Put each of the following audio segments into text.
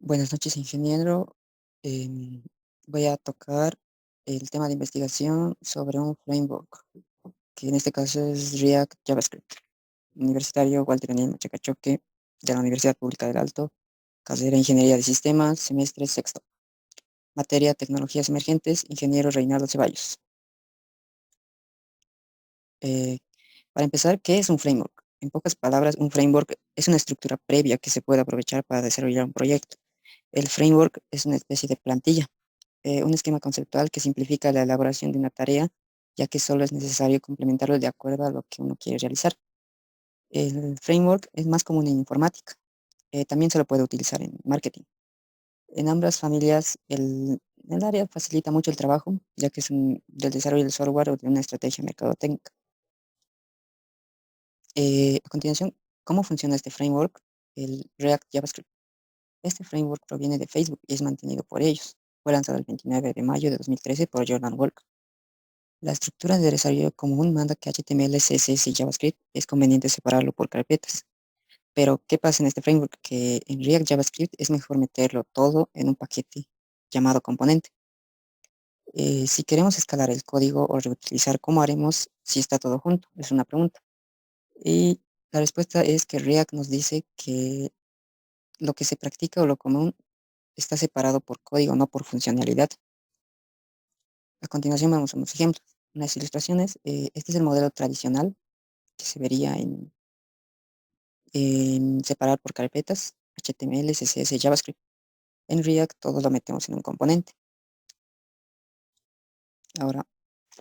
Buenas noches, ingeniero. Em, Voy a tocar el tema de investigación sobre un framework, que en este caso es React JavaScript. Universitario Walter Daniel Machacachoque, de la Universidad Pública del Alto, carrera Ingeniería de Sistemas, semestre sexto. Materia Tecnologías Emergentes, ingeniero Reinaldo Ceballos. Eh, para empezar, ¿qué es un framework? En pocas palabras, un framework es una estructura previa que se puede aprovechar para desarrollar un proyecto. El framework es una especie de plantilla, un esquema conceptual que simplifica la elaboración de una tarea, ya que solo es necesario complementarlo de acuerdo a lo que uno quiere realizar. El framework es más común en informática, también se lo puede utilizar en marketing. En ambas familias, el área facilita mucho el trabajo, ya que es del desarrollo del software o de una estrategia mercadotécnica. A continuación, ¿cómo funciona este framework? El React JavaScript. Este framework proviene de Facebook y es mantenido por ellos. Fue lanzado el 29 de mayo de 2013 por Jordan Walker. La estructura de desarrollo común manda que HTML, CSS y JavaScript es conveniente separarlo por carpetas. Pero, ¿qué pasa en este framework? Que en React JavaScript es mejor meterlo todo en un paquete llamado componente. Si queremos escalar el código o reutilizar, ¿cómo haremos si está todo junto? Es una pregunta. Y la respuesta es que React nos dice que lo que se practica o lo común está separado por código, no por funcionalidad. A continuación vamos a unos ejemplos. Unas ilustraciones. Este es el modelo tradicional que se vería en separar por carpetas, HTML, CSS, JavaScript. En React todo lo metemos en un componente. Ahora,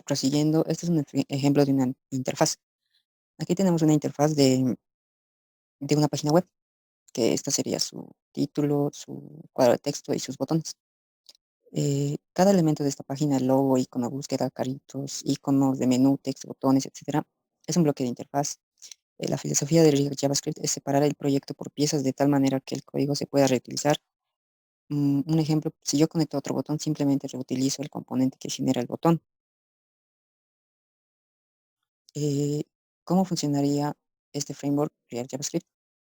prosiguiendo, este es un ejemplo de una interfaz. Aquí tenemos una interfaz de una página web, que esta sería su título, su cuadro de texto y sus botones. Cada elemento de esta página, el logo, icono, búsqueda, caritos, iconos de menú, texto, botones, etcétera, es un bloque de interfaz. La filosofía de React JavaScript es separar el proyecto por piezas de tal manera que el código se pueda reutilizar. Un ejemplo, si yo conecto otro botón, simplemente reutilizo el componente que genera el botón. Eh, ¿Cómo funcionaría este framework React JavaScript?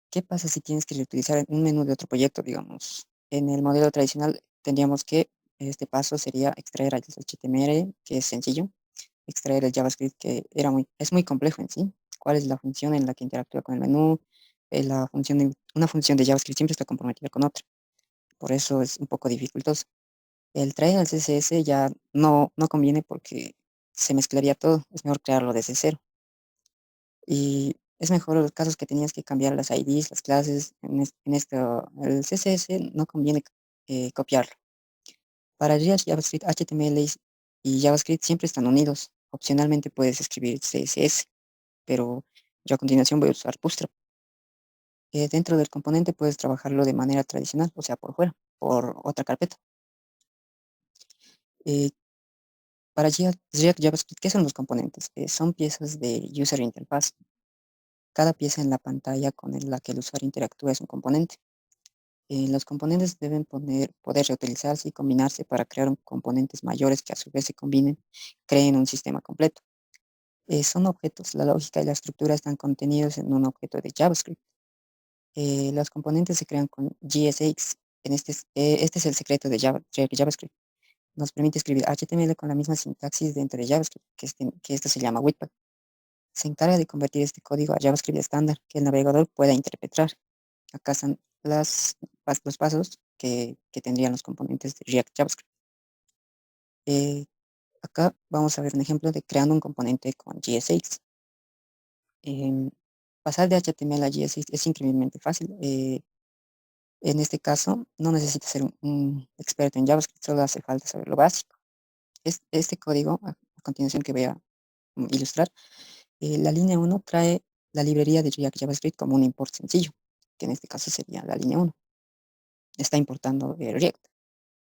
¿Qué pasa si tienes que reutilizar un menú de otro proyecto, digamos? En el modelo tradicional tendríamos que, este paso sería extraer el HTML, que es sencillo, extraer el JavaScript, que es muy complejo en sí. ¿Cuál es la función en la que interactúa con el menú? Una función de JavaScript siempre está comprometida con otra, por eso es un poco dificultoso. El traer al CSS ya no conviene porque se mezclaría todo, es mejor crearlo desde cero. Y es mejor los casos que tenías que cambiar las IDs, las clases, en esto, el CSS no conviene copiarlo. Para React JavaScript, HTML y JavaScript siempre están unidos. Opcionalmente puedes escribir CSS, pero yo a continuación voy a usar Bootstrap. Dentro del componente puedes trabajarlo de manera tradicional, o sea, por fuera, por otra carpeta. Eh, para React JavaScript, ¿qué son los componentes? Son piezas de User Interface. Cada pieza en la pantalla con la que el usuario interactúa es un componente. Los componentes deben poder reutilizarse y combinarse para crear componentes mayores que a su vez se combinen, creen un sistema completo. Son objetos, la lógica y la estructura están contenidos en un objeto de JavaScript. Los componentes se crean con JSX. Este es el secreto de JavaScript. Nos permite escribir HTML con la misma sintaxis dentro de JavaScript, que esto se llama Webpack. Se encarga de convertir este código a JavaScript estándar que el navegador pueda interpretar. Acá están los pasos que tendrían los componentes de React JavaScript. Eh, Acá vamos a ver un ejemplo de creando un componente con JSX. Em, Pasar de HTML a JSX es increíblemente fácil. En este caso, no necesitas ser un experto en JavaScript, solo hace falta saber lo básico. Este código, a continuación que voy a ilustrar, la línea uno trae la librería de React JavaScript como un import sencillo, que en este caso sería la línea uno. Está importando React.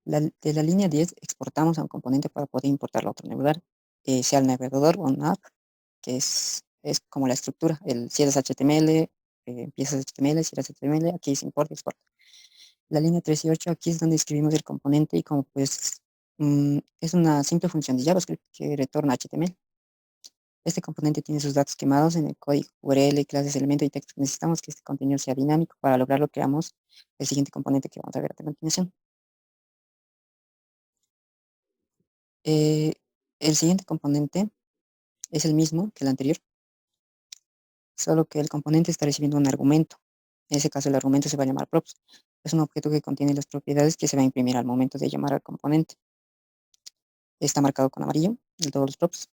De la línea 10 exportamos a un componente para poder importarlo a otro navegador, sea el navegador o una app, que es como la estructura. Si eres HTML, empiezas HTML, si eres HTML, aquí se importa, exporta. La línea 3 y 8, aquí es donde escribimos el componente y como pues es una simple función de JavaScript que retorna HTML. Este componente tiene sus datos quemados en el código URL, clases, elemento y texto. Necesitamos que este contenido sea dinámico. Para lograrlo, creamos el siguiente componente que vamos a ver a continuación. Eh, el siguiente componente es el mismo que el anterior, solo que el componente está recibiendo un argumento. En ese caso, el argumento se va a llamar props. Es un objeto que contiene las propiedades que se va a imprimir al momento de llamar al componente. Está marcado con amarillo en todos los props.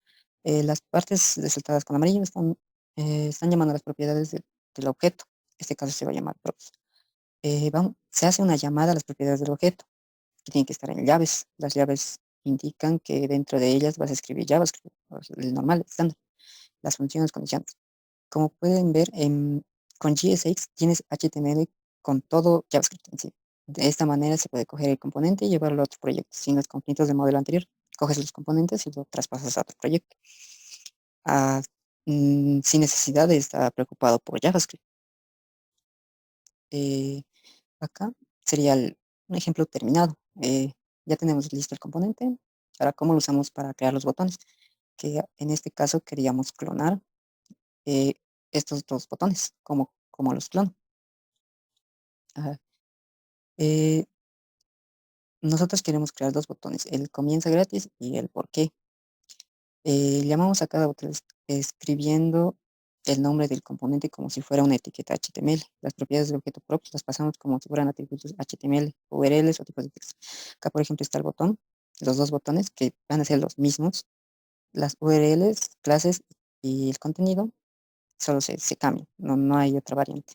Las partes resaltadas con amarillo están llamando a las propiedades del objeto. En este caso se va a llamar props. Se hace una llamada a las propiedades del objeto, que tienen que estar en llaves. Las llaves indican que dentro de ellas vas a escribir JavaScript, el normal, estándar, las funciones, condiciones. Como pueden ver, con GSX tienes HTML con todo JavaScript en sí. De esta manera se puede coger el componente y llevarlo a otro proyecto. Sin los conflictos del modelo anterior, coges los componentes y lo traspasas a otro proyecto. Ah, sin necesidad de estar preocupado por JavaScript. Eh, Acá sería un ejemplo terminado. Ya tenemos listo el componente. Ahora, ¿cómo lo usamos para crear los botones? Que en este caso queríamos clonar eh, estos dos botones. ¿Cómo los clono? Ajá. Eh, Nosotros queremos crear dos botones, el comienza gratis y el por qué. Llamamos a cada botón escribiendo el nombre del componente como si fuera una etiqueta HTML. Las propiedades del objeto props las pasamos como si fueran atributos HTML, URLs o tipos de texto. Acá, por ejemplo, está el botón, los dos botones que van a ser los mismos. Las URLs, clases y el contenido solo se cambian, no hay otra variante.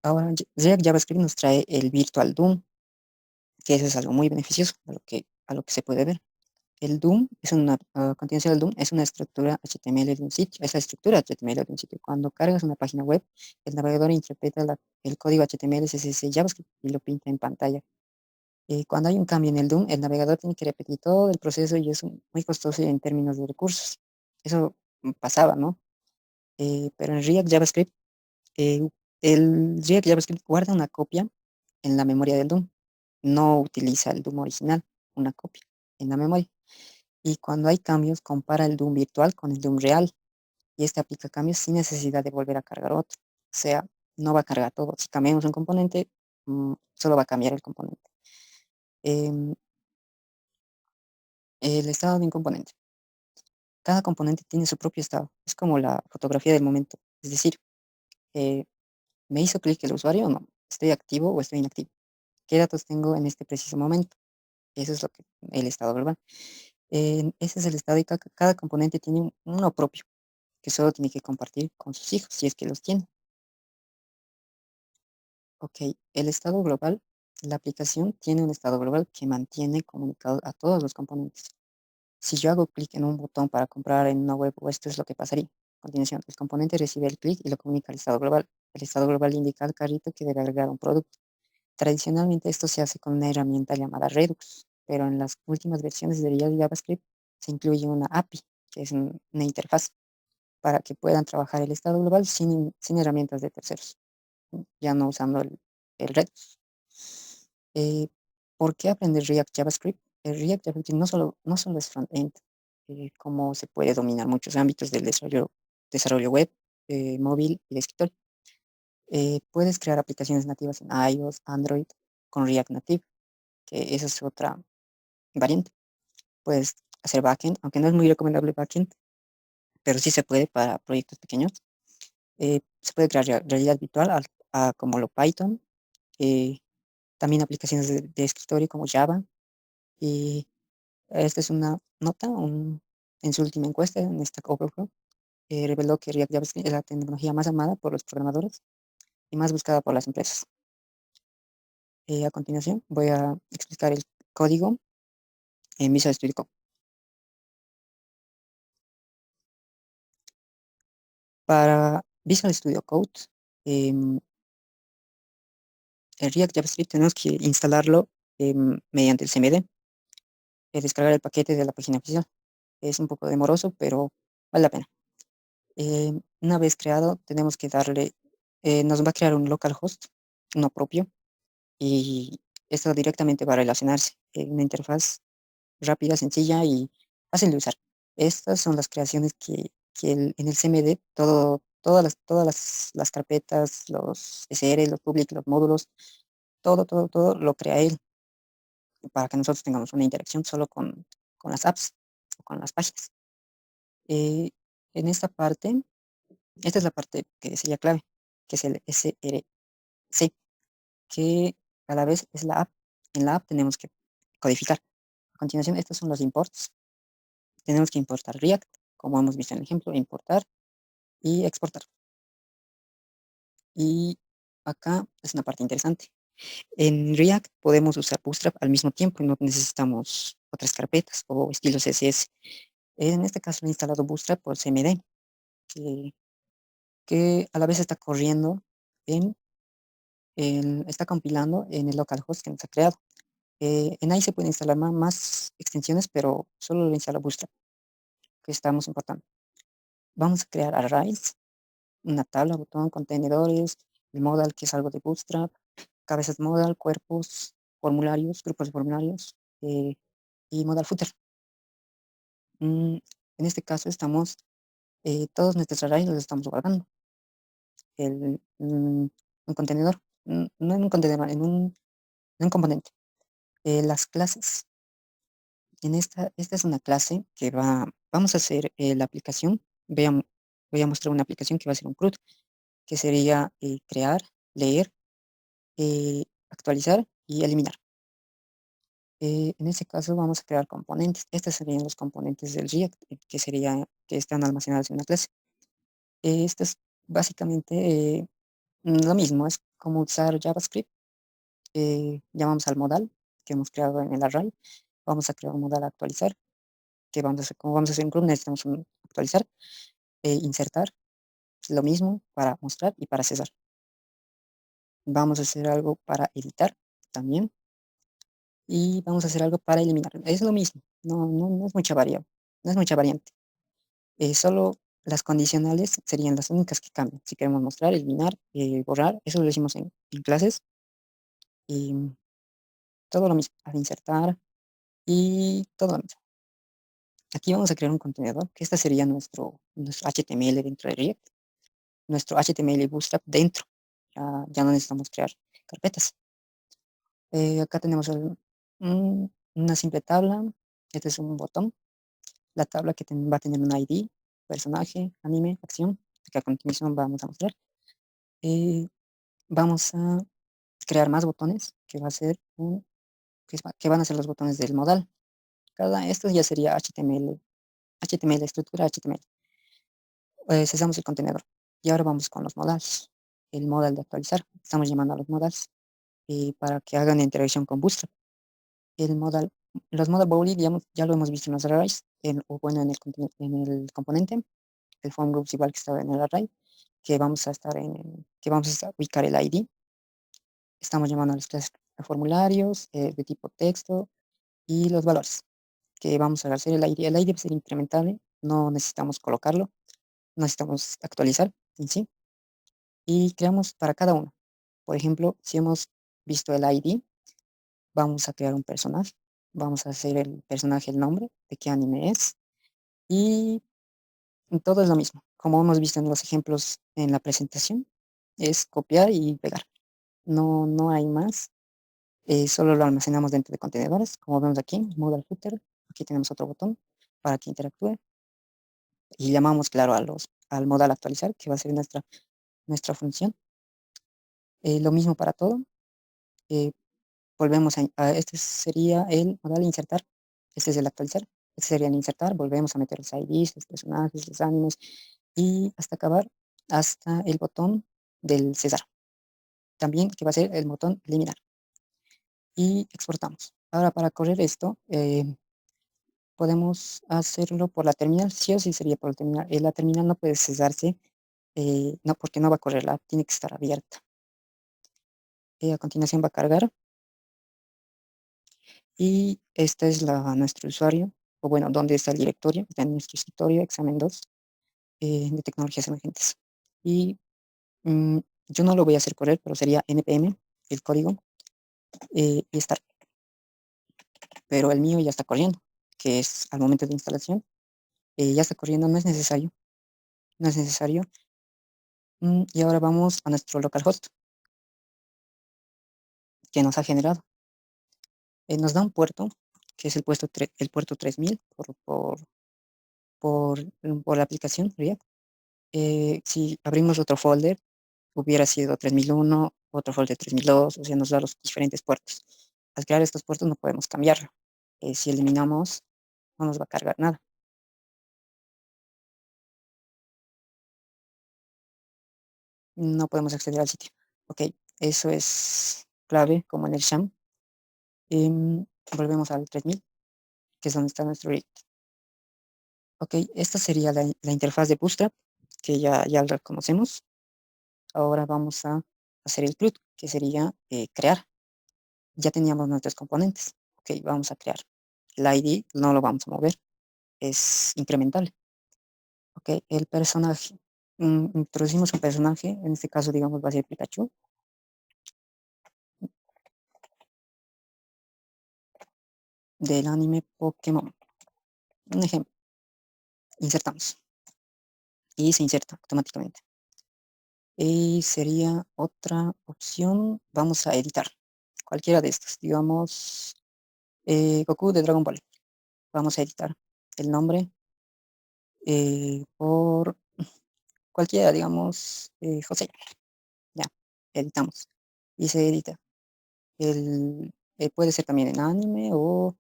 Ahora, React JavaScript nos trae el Virtual DOM, que eso es algo muy beneficioso a lo que se puede ver. El DOM es a continuación, el DOM es una estructura HTML de un sitio. Es la estructura HTML de un sitio. Cuando cargas una página web, el navegador interpreta el código HTML, CSS y JavaScript y lo pinta en pantalla. Cuando hay un cambio en el DOM, el navegador tiene que repetir todo el proceso y es muy costoso en términos de recursos. Eso pasaba, ¿no? Pero en React JavaScript, eh, el React JavaScript guarda una copia en la memoria del DOM. No utiliza el DOM original, una copia en la memoria. Y cuando hay cambios, compara el DOM virtual con el DOM real. Y este aplica cambios sin necesidad de volver a cargar otro. O sea, no va a cargar todo. Si cambiamos un componente, solo va a cambiar el componente. Em, el estado de un componente. Cada componente tiene su propio estado. Es como la fotografía del momento. Es decir, eh, ¿me hizo clic el usuario o no? ¿Estoy activo o estoy inactivo? ¿Qué datos tengo en este preciso momento? Eso es el estado global. Ese es el estado y cada componente tiene uno propio, que solo tiene que compartir con sus hijos, si es que los tiene. Ok, el estado global, la aplicación tiene un estado global que mantiene comunicado a todos los componentes. Si yo hago clic en un botón para comprar en una web, o esto es lo que pasaría. A continuación, el componente recibe el clic y lo comunica al estado global. El estado global indica al carrito que debe agregar un producto. Tradicionalmente esto se hace con una herramienta llamada Redux, pero en las últimas versiones de JavaScript se incluye una API, que es una interfaz, para que puedan trabajar el estado global sin herramientas de terceros, ya no usando el Redux. Eh, ¿Por qué aprender React JavaScript? El React JavaScript no solo es frontend, como se puede dominar muchos ámbitos del desarrollo web, móvil y de escritorio. Puedes crear aplicaciones nativas en iOS, Android, con React Native, que esa es otra variante. Puedes hacer backend, aunque no es muy recomendable backend, pero sí se puede para proyectos pequeños. Se puede crear realidad virtual como lo Python, eh, también aplicaciones de escritorio como Java. Y esta es una nota en su última encuesta en Stack Overflow. Reveló que React JavaScript es la tecnología más amada por los programadores y más buscada por las empresas. A continuación voy a explicar el código en Visual Studio Code. Para Visual Studio Code, em, el React JavaScript tenemos que instalarlo mediante el CMD, descargar el paquete de la página oficial. Es un poco demoroso, pero vale la pena. Una vez creado, tenemos que nos va a crear un localhost, uno propio, y esto directamente va a relacionarse. Una interfaz rápida, sencilla y fácil de usar. Estas son las creaciones en el CMD, todas las carpetas, los SR, los public, los módulos, todo lo crea él para que nosotros tengamos una interacción solo con las apps o con las páginas. Eh, en esta parte, esta es la parte que sería clave, que es el SRC, que a la vez es la app. En la app tenemos que codificar. A continuación, estos son los imports. Tenemos que importar React, como hemos visto en el ejemplo, importar y exportar. Y acá es una parte interesante. En React podemos usar Bootstrap al mismo tiempo y no necesitamos otras carpetas o estilos CSS. En este caso he instalado Bootstrap por CMD, que, que a la vez está corriendo está compilando en el localhost que nos ha creado. En ahí se pueden instalar más extensiones, pero solo lo instala Bootstrap, que estamos importando. Vamos a crear arrays, una tabla, botón, contenedores, el modal, que es algo de Bootstrap, cabezas modal, cuerpos, formularios, grupos de formularios y modal footer. En este caso estamos, todos nuestros arrays los estamos guardando un contenedor, no en un contenedor, en un componente. Las clases. Esta es una clase que vamos a hacer la aplicación. Voy a mostrar una aplicación que va a ser un CRUD, que sería crear, leer, actualizar y eliminar. En este caso vamos a crear componentes. Estos serían los componentes del React, que están almacenados en una clase. Esto es básicamente lo mismo, es como usar JavaScript. Llamamos al modal que hemos creado en el array. Vamos a crear un modal a actualizar, que como vamos a hacer un CRUD, necesitamos actualizar, insertar, lo mismo para mostrar y para cesar. Vamos a hacer algo para editar también. Y vamos a hacer algo para eliminar. Es lo mismo, no es mucha variable, no es mucha variante. Solo las condicionales serían las únicas que cambian. Si queremos mostrar, eliminar, borrar, eso lo hicimos en clases. Y todo lo mismo, al insertar y todo lo mismo. Aquí vamos a crear un contenedor, que este sería nuestro HTML dentro de React, nuestro HTML Bootstrap dentro. Ya no necesitamos crear carpetas. Acá tenemos una simple tabla. Este es un botón. La tabla que va a tener un ID, personaje, anime, acción, que a continuación vamos a mostrar. Vamos a crear más botones, que van a ser los botones del modal. Esto ya sería HTML, estructura HTML. Cesamos el contenedor. Y ahora vamos con los modals. El modal de actualizar. Estamos llamando a los modals para que hagan interacción con Bootstrap. El modal, los modal body, digamos, ya lo hemos visto en los arrays, o bueno, en el componente. El form groups igual que estaba en el array, que vamos a ubicar el ID. Estamos llamando a las clases formularios de tipo texto y los valores que vamos a hacer el ID. El ID va a ser incrementable, no necesitamos colocarlo, no necesitamos actualizar en sí. Y creamos para cada uno. Por ejemplo, si hemos visto el ID, vamos a crear un personaje. Vamos a hacer el personaje el nombre, de qué anime es. Y todo es lo mismo. Como hemos visto en los ejemplos en la presentación, es copiar y pegar. No hay más. Solo lo almacenamos dentro de contenedores, como vemos aquí, modal footer. Aquí tenemos otro botón para que interactúe. Y llamamos, claro, al modal actualizar, que va a ser nuestra función. Lo mismo para todo. Eh, volvemos este sería el modal insertar. Este es el actualizar. Este sería el insertar. Volvemos a meter los IDs, los personajes, los animes y hasta acabar hasta el botón del cesar. También que va a ser el botón eliminar. Y exportamos. Ahora para correr esto, podemos hacerlo por la terminal. Sí o sí sería por la terminal. La terminal no puede cesarse, no, porque no va a correr, tiene que estar abierta. A continuación va a cargar. Y este es nuestro usuario, o bueno, donde está el directorio. Está en nuestro escritorio, examen 2 de tecnologías emergentes. Y mm, yo no lo voy a hacer correr, pero sería npm, el código, y estar. Pero el mío ya está corriendo, que es al momento de instalación. Ya está corriendo, no es necesario, no es necesario. Y ahora vamos a nuestro localhost que nos ha generado. Nos da un puerto, que es el puerto 3000 por la aplicación React. Si abrimos otro folder, hubiera sido 3001, otro folder 3002, o sea, nos da los diferentes puertos. Al crear estos puertos no podemos cambiarlo. Si eliminamos, no nos va a cargar nada. No podemos acceder al sitio. Ok, eso es clave, como en el sham. Volvemos al 3000, que es donde está nuestro React. Ok, esta sería la interfaz de Bootstrap, que ya la conocemos. Ahora vamos a hacer el CRUD, que sería crear. Ya teníamos nuestros componentes. Ok, vamos a crear. El ID no lo vamos a mover, es incremental. Ok, el personaje. Introducimos un personaje, en este caso, digamos, va a ser Pikachu. Del anime Pokémon. Un ejemplo, insertamos y se inserta automáticamente. Y sería otra opción, vamos a editar cualquiera de estas, digamos, Goku de Dragon Ball. Vamos a editar el nombre por cualquiera, digamos, José. Ya, editamos y se edita. Puede ser también en anime o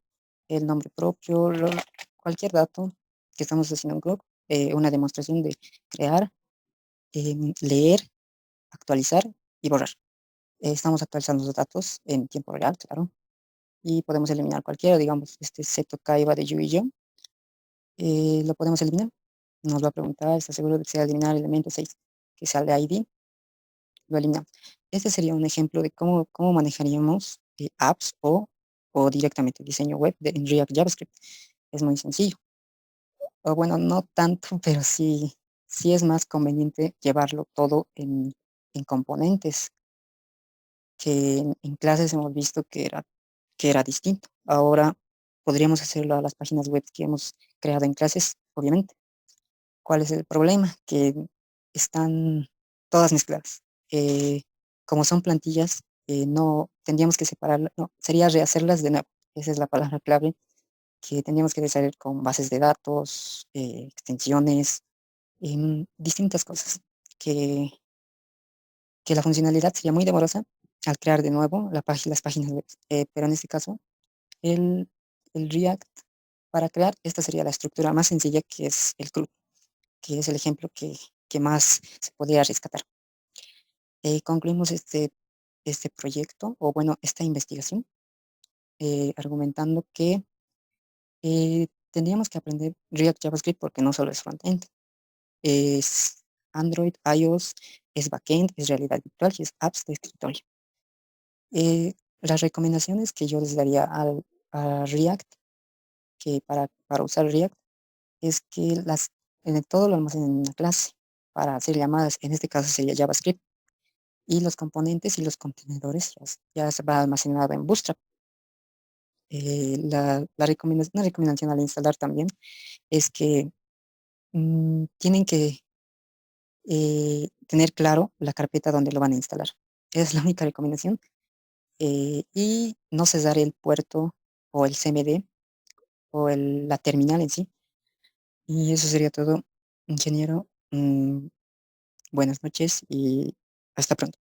el nombre propio, cualquier dato que estamos haciendo un club, una demostración de crear, leer, actualizar y borrar. Estamos actualizando los datos en tiempo real, claro, y podemos eliminar cualquiera, digamos, este Seto Kaiba de Yu-Gi-Oh! Lo podemos eliminar. Nos va a preguntar, ¿está seguro de que sea eliminar el elemento 6 que sea de ID? Lo eliminamos. Este sería un ejemplo de cómo manejaríamos apps o directamente diseño web en React JavaScript. Es muy sencillo. O bueno, no tanto, pero sí es más conveniente llevarlo todo en componentes, que en clases hemos visto que era distinto. Ahora podríamos hacerlo a las páginas web que hemos creado en clases, obviamente. ¿Cuál es el problema? Que están todas mezcladas. Como son plantillas, no tendríamos que separarlas, no, sería rehacerlas de nuevo. Esa es la palabra clave, que tendríamos que deshacer con bases de datos, extensiones, distintas cosas, que, que la funcionalidad sería muy demorosa al crear de nuevo las páginas web. Pero en este caso, el, el React, para crear, esta sería la estructura más sencilla, que es el CRUD, que es el ejemplo que más se podría rescatar. Concluimos este proyecto, o bueno, esta investigación, argumentando que tendríamos que aprender React JavaScript porque no solo es frontend, es Android, iOS, es backend, es realidad virtual y es apps de escritorio. Las recomendaciones que yo les daría a React, que para usar React, es que todo lo almacenen en una clase para hacer llamadas. En este caso sería JavaScript, y los componentes y los contenedores ya se va almacenado en Bootstrap. Una recomendación al instalar también es que tienen que tener claro la carpeta donde lo van a instalar. Esa es la única recomendación. Y no cesar el puerto o el CMD o la terminal en sí. Y eso sería todo, ingeniero. Buenas noches y hasta pronto.